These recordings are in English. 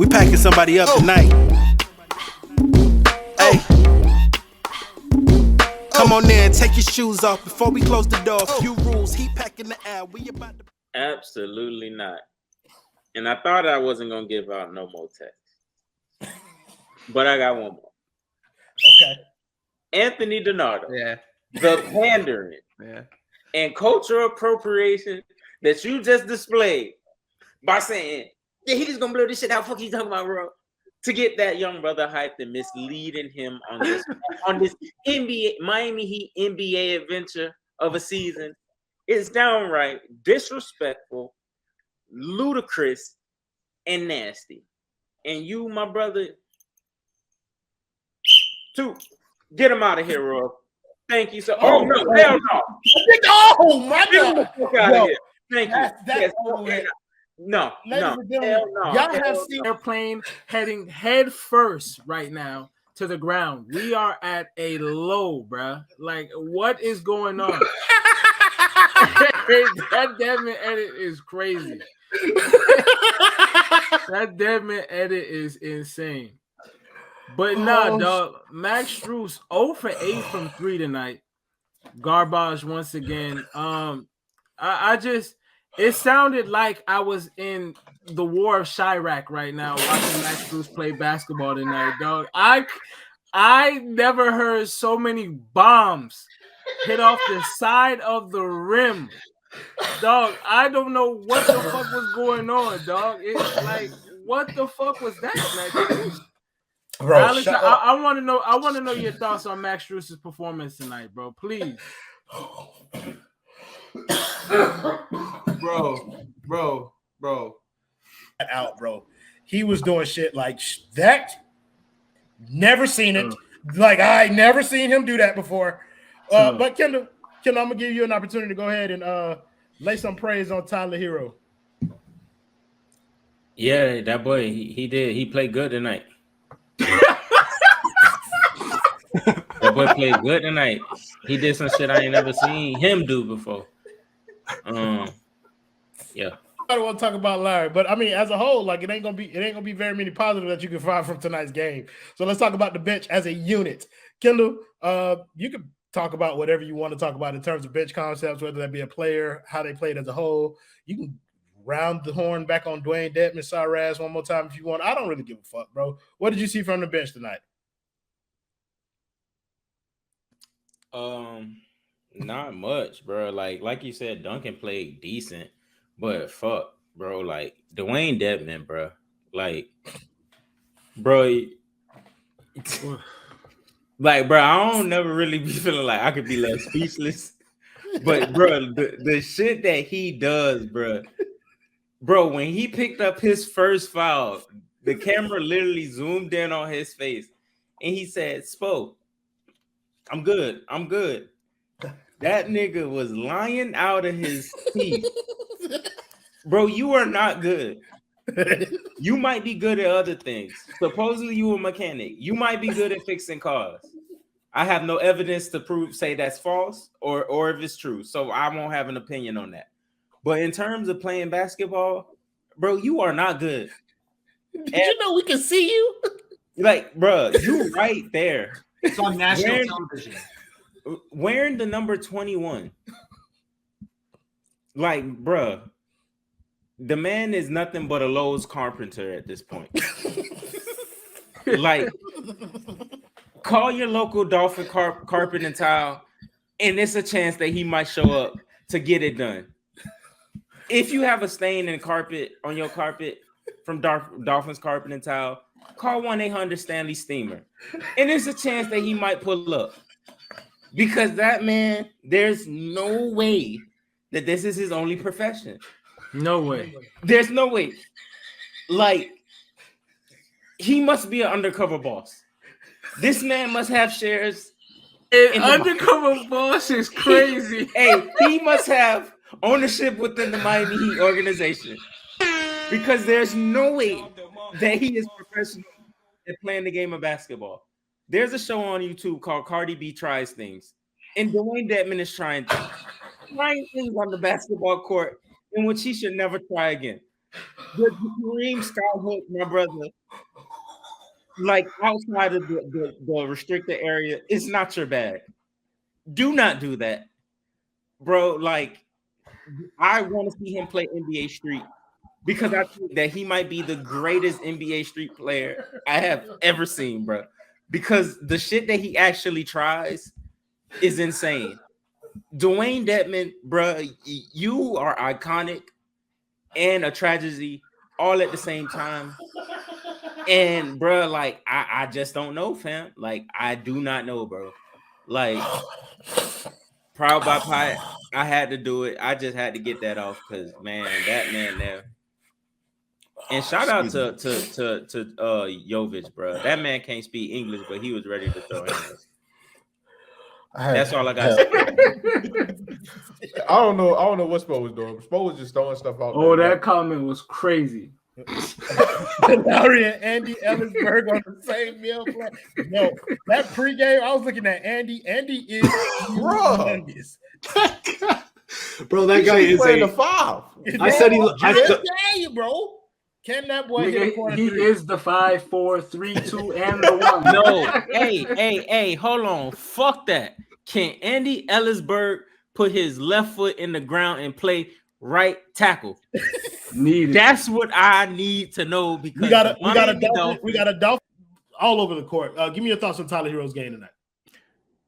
We packing somebody up tonight. Hey. Come on in, take your shoes off before we close the door. A few rules, heat packing the air. We about to. Absolutely not. And I thought I wasn't gonna give out no more text, but I got one more. Okay. Anthony Donato. Yeah. The pandering. Yeah. And cultural appropriation that you just displayed by saying, yeah, he just gonna blow this shit out. Fuck you talking about, bro? To get that young brother hyped and misleading him on this NBA Miami Heat NBA adventure of a season is downright disrespectful, ludicrous, and nasty. And you, my brother, get him out of here, Rob. Thank you, sir. Oh no, hell no! Oh my God! Out of here. Thank you. That's no. Hell no. Y'all have seen airplane heading head first right now to the ground. We are at a low, bruh. Like, what is going on? That Dedmon edit is crazy. That Dedmon edit is insane. But nah, dog. Max Strus 0 for 8 from 3 tonight. Garbage once again. It sounded like I was in the War of Chirac right now watching Max Strus play basketball tonight, dog. I never heard so many bombs hit off the side of the rim. Dog, I don't know what the fuck was going on, dog. It's like, what the fuck was that, man? Bro, Alex, I want to know your thoughts on Max Strus's performance tonight, bro. Please. Bro. Out, bro. He was doing shit like that. Never seen it. Like, I never seen him do that before. But Kendall, I'm gonna give you an opportunity to go ahead and lay some praise on Tyler Herro. Yeah, that boy, he did. He played good tonight. That boy played good tonight. He did some shit I ain't never seen him do before. Yeah. I don't want to talk about Larry, but I mean, as a whole, like it ain't gonna be very many positives that you can find from tonight's game. So let's talk about the bench as a unit. Kendall, you can talk about whatever you want to talk about in terms of bench concepts, whether that be a player, how they played as a whole. You can round the horn back on Dwayne Dedmon, Cyrus one more time if you want. I don't really give a fuck, bro. What did you see from the bench tonight? Not much, bro. Like you said, Duncan played decent, but fuck, bro. Like Dwayne Dedmon, bro. Like, bro. Like, bro, I don't never really be feeling like I could be left speechless. But, bro, the shit that he does, bro, when he picked up his first foul, the camera literally zoomed in on his face, and he said, "Spo, I'm good. That nigga was lying out of his teeth. Bro, you are not good. You might be good at other things. Supposedly you a mechanic. You might be good at fixing cars. I have no evidence to say that's false or if it's true. So I won't have an opinion on that. But in terms of playing basketball, bro, you are not good. Did you know we can see you? Like, bro, you right there. It's on national television. Wearing the number 21. Like, bruh, the man is nothing but a Lowe's carpenter at this point. Like, call your local Dolphin carpet and tile, and it's a chance that he might show up to get it done. If you have a stain in carpet on your carpet from Dolphins carpet and tile, call 1-800-STANLEY Steamer, and there's a chance that he might pull up. Because that man, there's no way that this is his only profession. No way. There's no way. Like, he must be an undercover boss. This man must have shares. Undercover boss is crazy. He must have ownership within the Miami Heat organization. Because there's no way that he is professional at playing the game of basketball. There's a show on YouTube called Cardi B Tries Things. And Dwayne Dedmon is trying things on the basketball court in which he should never try again. The Kareem Skyhook, my brother, like outside of the restricted area, it's not your bag. Do not do that, bro. Like, I want to see him play NBA Street because I think that he might be the greatest NBA Street player I have ever seen, bro. Because the shit that he actually tries is insane. Dwayne Dedmon, bro, you are iconic and a tragedy all at the same time. And bro, like I just don't know, fam. Like I do not know, bro. Like Proud by Pie, I had to do it. I just had to get that off because man, that man there. And shout out to Jovic, bro. That man can't speak English, but he was ready to throw hands. That's all I got. I don't know what Spo was doing. Spo was just throwing stuff out. Oh, that comment was crazy. Lowry and Andy Ellisberg on the same meal plan. No, that pregame, I was looking at Andy. Andy is humongous. Bro, that guy is playing the 5. I said he. Bro. Can that boy Nigga, hit a corner he three? is the 5, 4, 3, 2, and the 1. No, hey, hold on. Fuck that. Can Andy Ellisberg put his left foot in the ground and play right tackle? That's what I need to know because we got a Dolphin all over the court. Give me your thoughts on Tyler Herro's game tonight.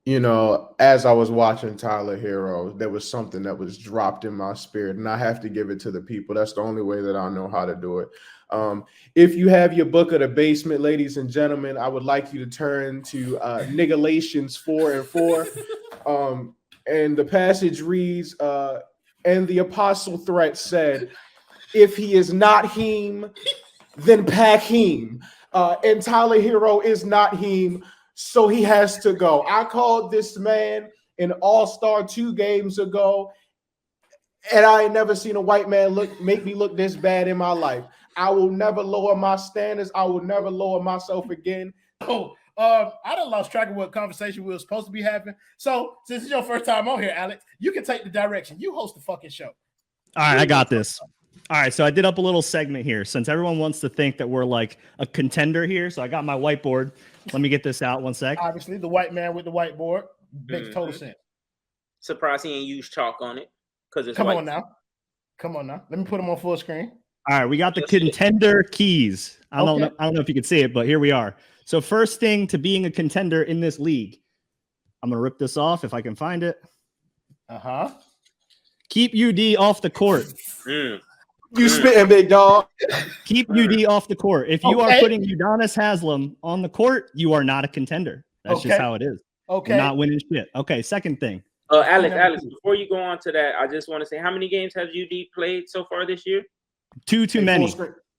You know, as I was watching Tyler Herro, there was something that was dropped in my spirit, and I have to give it to the people. That's the only way that I know how to do it. If you have your book of the basement, ladies and gentlemen, I would like you to turn to Nigalations 4 and 4. And the passage reads, and the apostle threat said, if he is not him, then pack him. And Tyler Herro is not him, so he has to go. I called this man an all-star 2 games ago, and I ain't never seen a white man make me look this bad in my life. I will never lower my standards. I will never lower myself again. I done lost track of what conversation we were supposed to be having. So since it's your first time on here, Alex, you can take the direction. You host the fucking show. All right, I got this. All right, so I did up a little segment here since everyone wants to think that we're like a contender here. So I got my whiteboard. Let me get this out 1 sec. Obviously, the white man with the whiteboard makes total sense. Surprised he ain't used chalk on it because it's Come white. on now. Let me put them on full screen. All right, we got the contender keys. I don't know if you can see it, but here we are. So first thing to being a contender in this league, I'm gonna rip this off if I can find it. Keep UD off the court. You spitting, big dog. Keep UD off the court. If you are putting Udonis Haslem on the court, you are not a contender. That's just how it is. Okay. You're not winning shit. Okay, second thing. Alex, before you go on to that, I just want to say, how many games has UD played so far this year? Too many.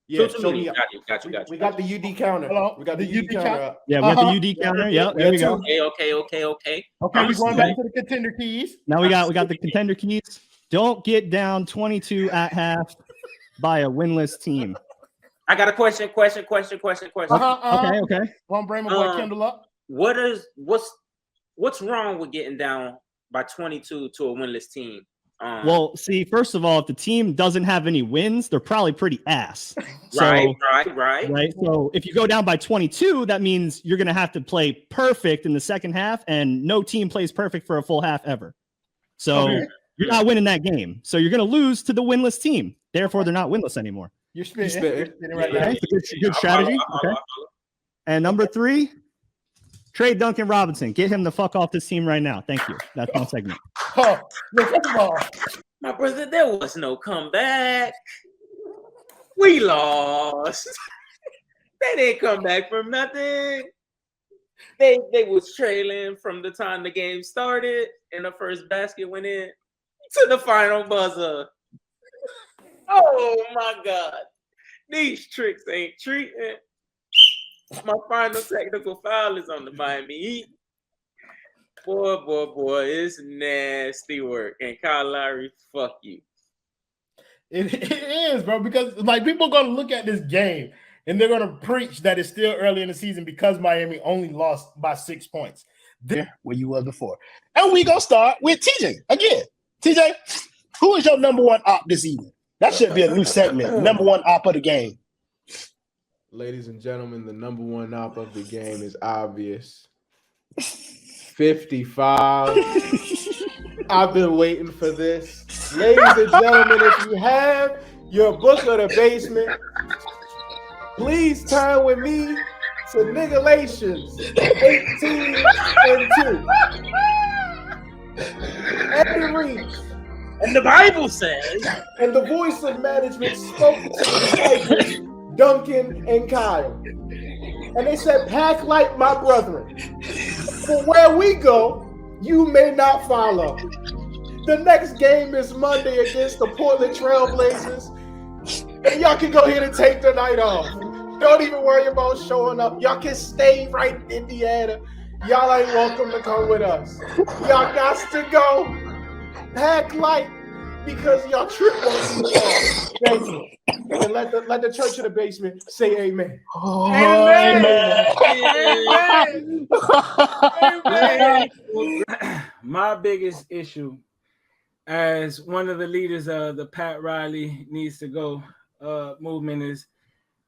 Yeah, too many. Got you. We got the UD counter. Hello? We got the UD counter up. Yeah, we got the UD counter. Yeah, there we go. Okay. Okay, we're going back to the contender keys. Now we got the contender keys. Don't get down 22 at half by a winless team. I got a question. Okay. One bring my boy Kendall up. What's wrong with getting down by 22 to a winless team? Well, see, first of all, if the team doesn't have any wins, they're probably pretty ass. So, right. So if you go down by 22, that means you're going to have to play perfect in the second half, and no team plays perfect for a full half ever. So you're not winning that game. So you're going to lose to the winless team. Therefore, they're not winless anymore. You're spitting right now. It's a good strategy. Okay. And number 3, trade Duncan Robinson. Get him the fuck off this team right now. Thank you. That's my segment. First of all, my brother, there was no comeback. We lost. They didn't come back from nothing. They was trailing from the time the game started and the first basket went in to the final buzzer. Oh my God. These tricks ain't treating. My final technical foul is on the Miami Heat. Boy, it's nasty work. And Kyle Lowry, fuck you. It is, bro, because like people are going to look at this game and they're going to preach that it's still early in the season because Miami only lost by 6 points. There where you was before. And we going to start with TJ again. TJ, who is your number 1 op this evening? That should be a new segment. Number one op of the game. Ladies and gentlemen, the number one op of the game is obvious. 55. I've been waiting for this. Ladies and gentlemen, if you have your book of the basement, please turn with me to Nigalations 18 and 2. Eddie Reeves. And the Bible says, and the voice of management spoke to the disciples, Duncan and Kyle. And they said, pack light, my brethren. For where we go, you may not follow. The next game is Monday against the Portland Trailblazers. And y'all can go ahead and take the night off. Don't even worry about showing up. Y'all can stay right in Indiana. Y'all ain't welcome to come with us. Y'all got to go. Pack light because y'all trip won't be long. Thank you. And let the church in the basement say amen. Oh, Amen. My biggest issue as one of the leaders of the Pat Riley needs to go movement is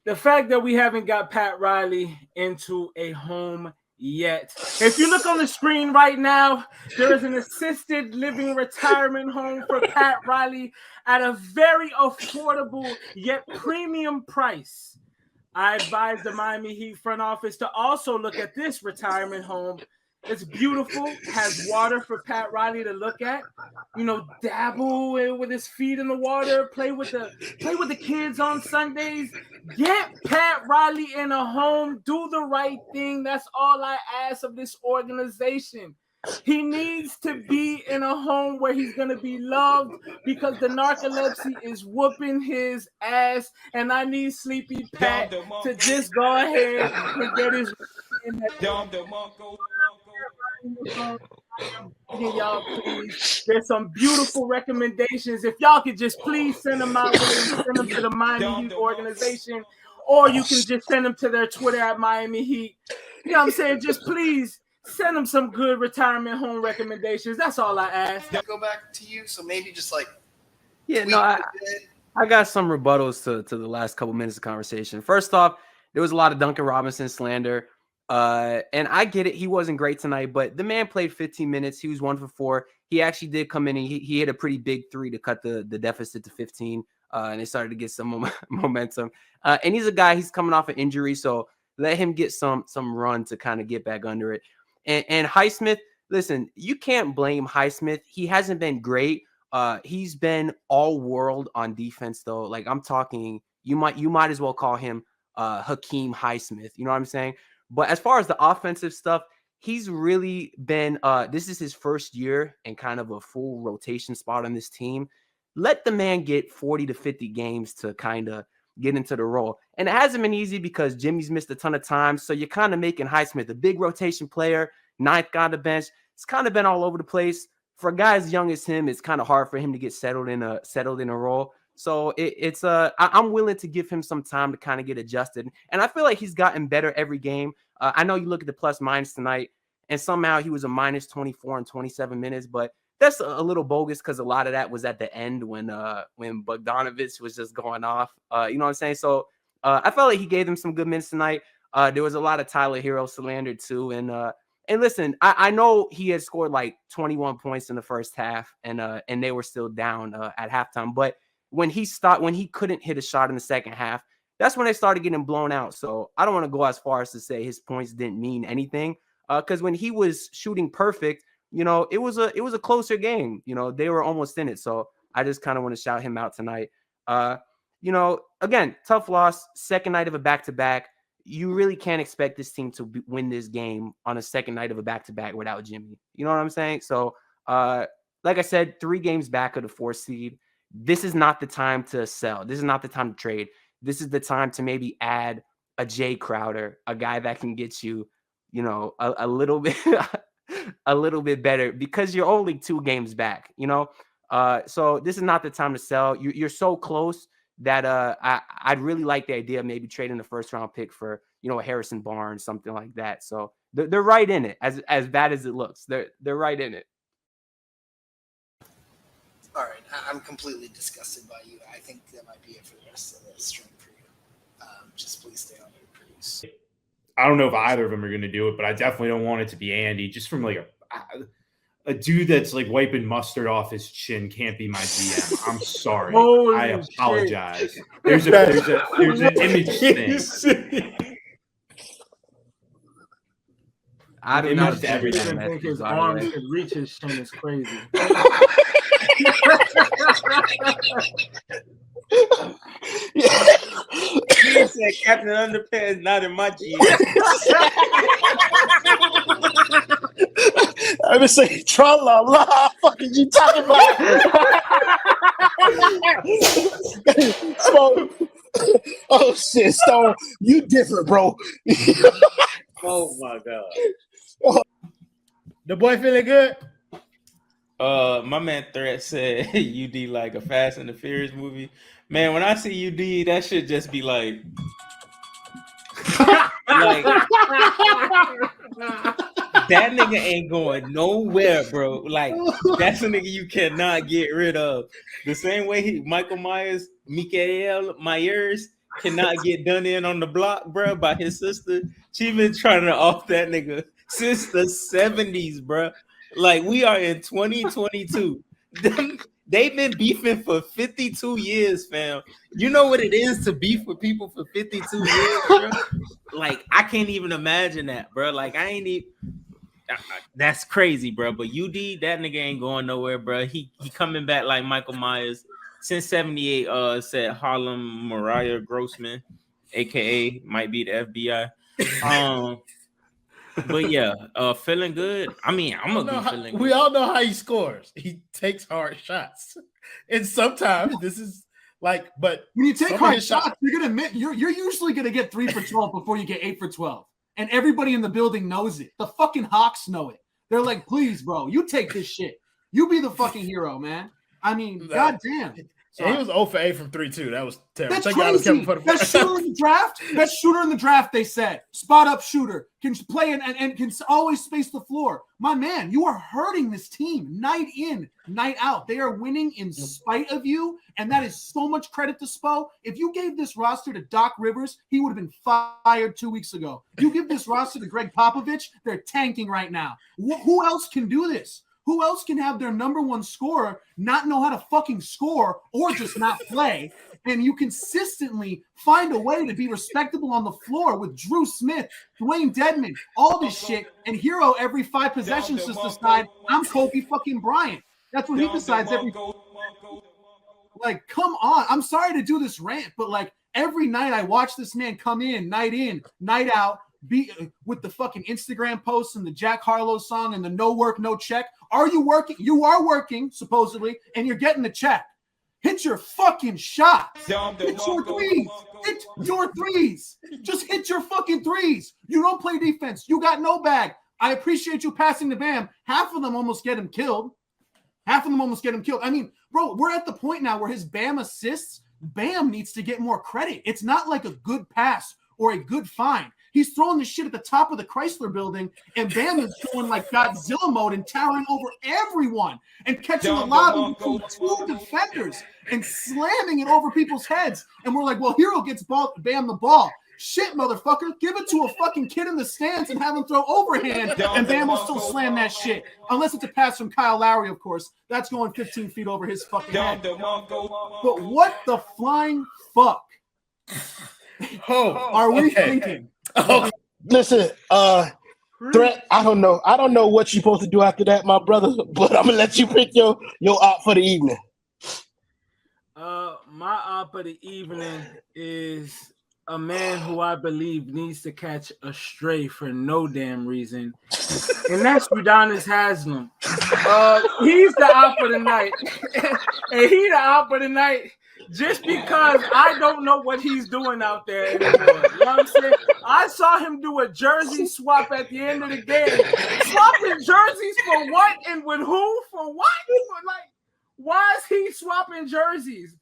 the fact that we haven't got Pat Riley into a home yet. If you look on the screen right now, there is an assisted living retirement home for Pat Riley at a very affordable yet premium price. I advise the Miami Heat front office to also look at this retirement home. It's beautiful, has water for Pat Riley to look at, dabble with his feet in the water, play with the kids on Sundays. Get Pat Riley in a home, do the right thing. That's all I ask of this organization. He needs to be in a home where he's going to be loved because the narcolepsy is whooping his ass, and I need Sleepy Pat to just go ahead and get his y'all, please. There's some beautiful recommendations. If y'all could just please send them my way, send them to the Miami Heat organization, or you can just send them to their Twitter at Miami Heat. You know what I'm saying? Just please send them some good retirement home recommendations. That's all I ask. Go back to you, so maybe just like I got some rebuttals to the last couple minutes of conversation. First off, there was a lot of Duncan Robinson slander. And I get it. He wasn't great tonight, but the man played 15 minutes. He was 1 for 4. He actually did come in and he hit a pretty big 3 to cut the deficit to 15. And they started to get some momentum. And he's a guy, he's coming off an injury. So let him get some run to kind of get back under it. And Highsmith, listen, you can't blame Highsmith. He hasn't been great. He's been all world on defense though. Like I'm talking, you might as well call him Hakeem Highsmith. You know what I'm saying? But as far as the offensive stuff, he's really been this is his first year and kind of a full rotation spot on this team. Let the man get 40 to 50 games to kind of get into the role. And it hasn't been easy because Jimmy's missed a ton of time. So you're kind of making Highsmith a big rotation player, 9th guy on the bench. It's kind of been all over the place. For a guy as young as him, it's kind of hard for him to get settled in a role. So I'm willing to give him some time to kind of get adjusted. And I feel like he's gotten better every game. I know you look at the plus minus tonight, and somehow he was a minus 24 in 27 minutes, but that's a little bogus because a lot of that was at the end when Bogdanovich was just going off. You know what I'm saying? So I felt like he gave them some good minutes tonight. There was a lot of Tyler Herro slander too. And listen, I know he had scored like 21 points in the first half, and they were still down at halftime. But when he couldn't hit a shot in the second half, that's when they started getting blown out. So I don't want to go as far as to say his points didn't mean anything, because when he was shooting perfect, it was a closer game. They were almost in it. So I just kind of want to shout him out tonight. Again, tough loss, second night of a back-to-back. You really can't expect this team to win this game on a second night of a back-to-back without Jimmy. You know what I'm saying? So, like I said, 3 games back of the 4th seed. This is not the time to sell. This is not the time to trade. This is the time to maybe add a Jay Crowder, a guy that can get you, a little bit, a little bit better because you're only 2 games back. So this is not the time to sell. You're so close that I'd really like the idea of maybe trading the 1st round pick for a Harrison Barnes, something like that. So they're right in it. As bad as it looks, they're right in it. All right. I'm completely disgusted by you. I think that might be it for the rest of the stream for you. Just please stay on and produce. I don't know if either of them are going to do it, but I definitely don't want it to be Andy. Just from like a dude that's like wiping mustard off his chin can't be my DM. I'm sorry. Holy I apologize. shit. There's an image thing. I do not even think his arms could reach his chin is crazy. He said Captain Underpants not in my GM. I was saying, tra-la-la, fuck is you talking about? Stone. Oh, shit, Stone. You different, bro. Oh, my God. The boy feeling good? My man Threat said UD like a Fast and the Furious movie. Man, when I see UD, that should just be like that nigga ain't going nowhere, bro. Like that's a nigga you cannot get rid of. The same way Michael Myers cannot get done in on the block, bro, by his sister. She been trying to off that nigga since the 70s, bro. Like we are in 2022. They've been beefing for 52 years, fam. You know what it is to beef with people for 52 years, bro? Like, I can't even imagine that, bro. Like, I ain't even... That's crazy, bro. But UD, that nigga ain't going nowhere, bro. He coming back like Michael Myers. Since 78, said Harlem Mariah Grossman, a.k.a. might be the FBI. But yeah, feeling good. I mean, I'm gonna be feeling good. We all know how he scores. He takes hard shots, and sometimes this is like. But when you take hard shots, you're gonna admit you're usually gonna get 3 for 12 before you get 8 for 12, and everybody in the building knows it. The fucking Hawks know it. They're like, please, bro, you take this shit. You be the fucking hero, man. I mean, goddamn. He was 0 for 8 from 3 too. That was terrible. That's crazy. Best shooter in the draft. Best shooter in the draft. They said spot up shooter, can play and can always space the floor. My man, you are hurting this team night in, night out. They are winning in spite of you, and that is so much credit to Spo. If you gave this roster to Doc Rivers, he would have been fired 2 weeks ago. You give this roster to Greg Popovich, they're tanking right now. Who else can do this? Who else can have their number one scorer not know how to fucking score or just not play? And you consistently find a way to be respectable on the floor with Drew Smith, Dwayne Dedmon, all this shit. And Herro every 5 possessions just decide, I'm Kobe fucking Bryant. That's what he decides every. Like, come on. I'm sorry to do this rant, but like every night I watch this man come in, night out, be with the fucking Instagram posts and the Jack Harlow song and the no work, no check. Are you working? You are working, supposedly, and you're getting the check. Hit your fucking shot. Hit your threes. Hit your threes. Just hit your fucking threes. You don't play defense. You got no bag. I appreciate you passing to Bam. Half of them almost get him killed. I mean, bro, we're at the point now where his Bam assists, Bam needs to get more credit. It's not like a good pass or a good find. He's throwing this shit at the top of the Chrysler building, and Bam is going like Godzilla mode and towering over everyone and catching a lob between 2 defenders and slamming it over people's heads. And we're like, well, Herro gets Bam the ball. Shit, motherfucker. Give it to a fucking kid in the stands and have him throw overhand, and Bam will still slam that shit. Unless it's a pass from Kyle Lowry, of course. That's going 15 feet over his fucking head. But what the flying fuck are we thinking? Listen, Threat, I don't know what you're supposed to do after that, my brother, but I'm gonna let you pick your op for the evening. My op of the evening is a man who I believe needs to catch a stray for no damn reason, and that's Udonis Haslem. He's the op of the night, and he the op of the night just because I don't know what he's doing out there anymore. You know what I'm saying? I saw him do a jersey swap at the end of the game. Swapping jerseys for what and with who? For what? Like, why is he swapping jerseys?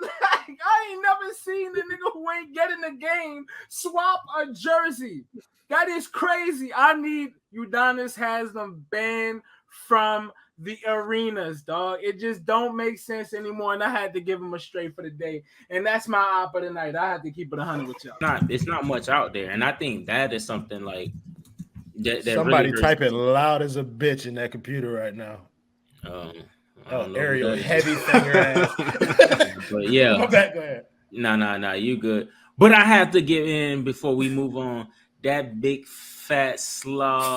Like, I ain't never seen the nigga who ain't getting the game swap a jersey. That is crazy. I need Udonis Haslem banned from the arenas, dog. It just don't make sense anymore, and I had to give him a straight for the day. And that's my op of the night. I had to keep it 100 with y'all. It's not much out there, and I think that is something like that Somebody really typing loud as a bitch in that computer right now. Ariel, heavy finger ass. But yeah, My bad, go ahead. No, you good. But I have to get in before we move on. That big fat sluggish,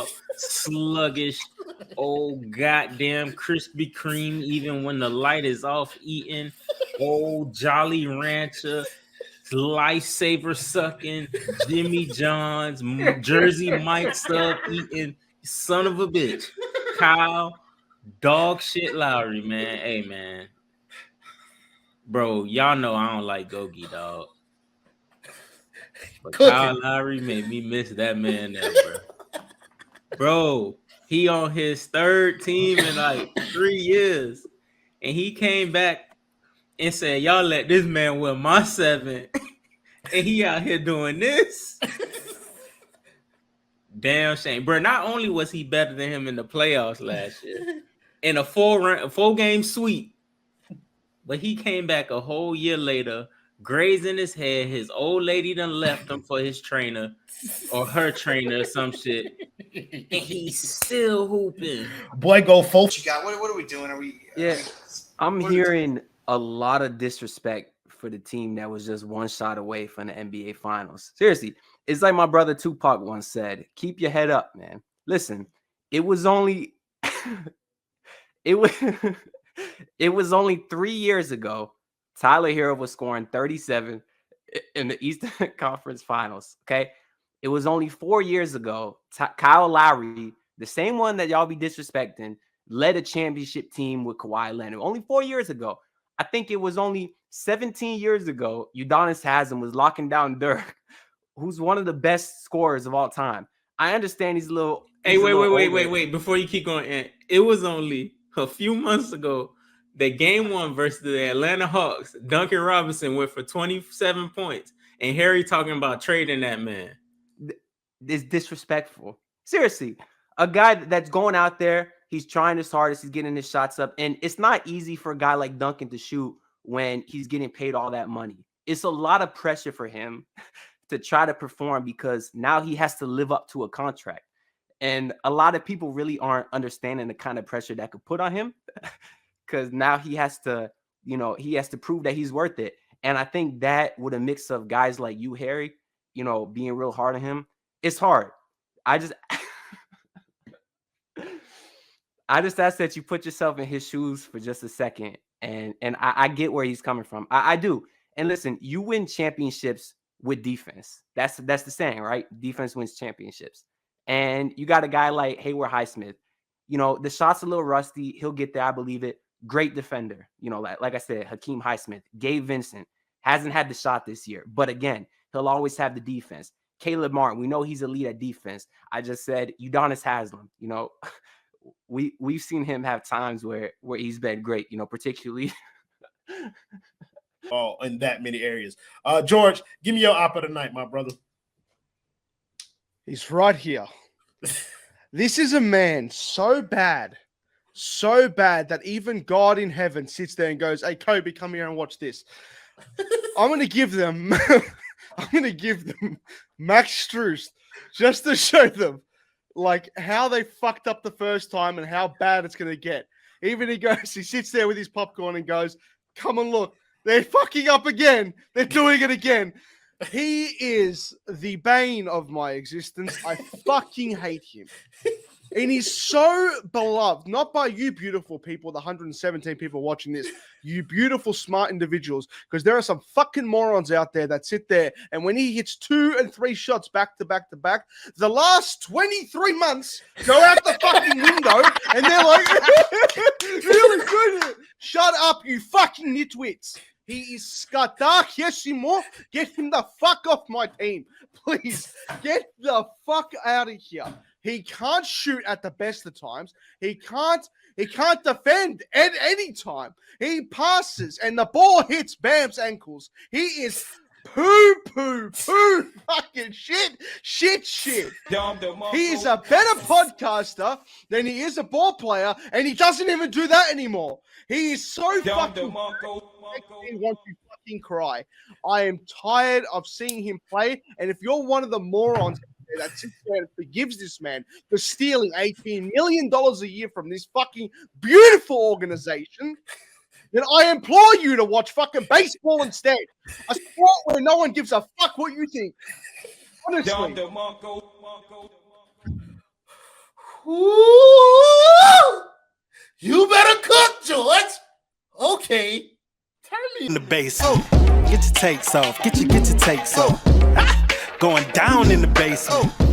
old goddamn Krispy Kreme, even when the light is off, eating old Jolly Rancher, lifesaver sucking, Jimmy John's, Jersey Mike stuff eating, son of a bitch, Kyle, dog shit Lowry, man. Hey, man. Bro, y'all know I don't like Gogi, dog. But Kyle Lowry made me miss that man there, bro. Bro, he on his third team in like 3 years. And he came back and said, y'all let this man wear my 7. And he out here doing this. Damn shame. Bro, not only was he better than him in the playoffs last year, in a 4-game sweep, but he came back a whole year later, grazing his head. His old lady done left him for his trainer or her trainer or some shit. And he's still hooping. Boy, go full. What you got? What are we doing? Are we? Yeah, I'm hearing a lot of disrespect for the team that was just one shot away from the NBA Finals. Seriously, it's like my brother Tupac once said, keep your head up, man. Listen, it was only it was only 3 years ago Tyler Herro was scoring 37 in the Eastern Conference Finals, okay? It was only 4 years ago Kyle Lowry, the same one that y'all be disrespecting, led a championship team with Kawhi Leonard. Only 4 years ago. I think it was only 17 years ago Udonis Haslem was locking down Dirk, who's one of the best scorers of all time. I understand he's a little... Hey, wait. Before you keep going, it was only a few months ago that game 1 versus the Atlanta Hawks, Duncan Robinson went for 27 points, and Harry talking about trading that man. It's disrespectful. Seriously, a guy that's going out there, he's trying his hardest, he's getting his shots up, and it's not easy for a guy like Duncan to shoot when he's getting paid all that money. It's a lot of pressure for him to try to perform because now he has to live up to a contract. And a lot of people really aren't understanding the kind of pressure that could put on him. Because now he has to, he has to prove that he's worth it. And I think that with a mix of guys like you, Harry, being real hard on him, it's hard. I just ask that you put yourself in his shoes for just a second. And I get where he's coming from. I do. And listen, you win championships with defense. That's the saying, right? Defense wins championships. And you got a guy like Haywood Highsmith. The shot's a little rusty. He'll get there. I believe it. Great defender. Like I said, Hakeem Highsmith, Gabe Vincent hasn't had the shot this year. But again, he'll always have the defense. Caleb Martin, we know he's elite at defense. I just said Udonis Haslem. We've seen him have times where he's been great, particularly. In that many areas. George, give me your op of the night, my brother. He's right here. This is a man so bad that even God in heaven sits there and goes, hey, Kobe, come here and watch this. I'm going to give them Max Strus just to show them like how they fucked up the first time and how bad it's going to get. Even he sits there with his popcorn and goes, come and look. They're fucking up again. They're doing it again. He is the bane of my existence. I fucking hate him. And he's so beloved, not by you beautiful people, the 117 people watching this, you beautiful, smart individuals, because there are some fucking morons out there that sit there, and when he hits 2 and 3 shots back to back to back, the last 23 months go out the fucking window, and they're like, really good. Shut up, you fucking nitwits. He is Skadak Yeshimo. Get him the fuck off my team. Please, get the fuck out of here. He can't shoot at the best of times. He can't defend at any time. He passes and the ball hits Bam's ankles. He is poo fucking shit. He is a better podcaster than he is a ball player, and he doesn't even do that anymore. He is so fucking he wants to fucking cry. I am tired of seeing him play, and if you're one of the morons that sits there and forgives this man for stealing $18 million a year from this fucking beautiful organization, then I implore you to watch fucking baseball instead. A sport where no one gives a fuck what you think. Honestly. Ooh, you better cook, George. Okay. Turn me in the base. Get your takes off. Get your takes off. Going down in the basement.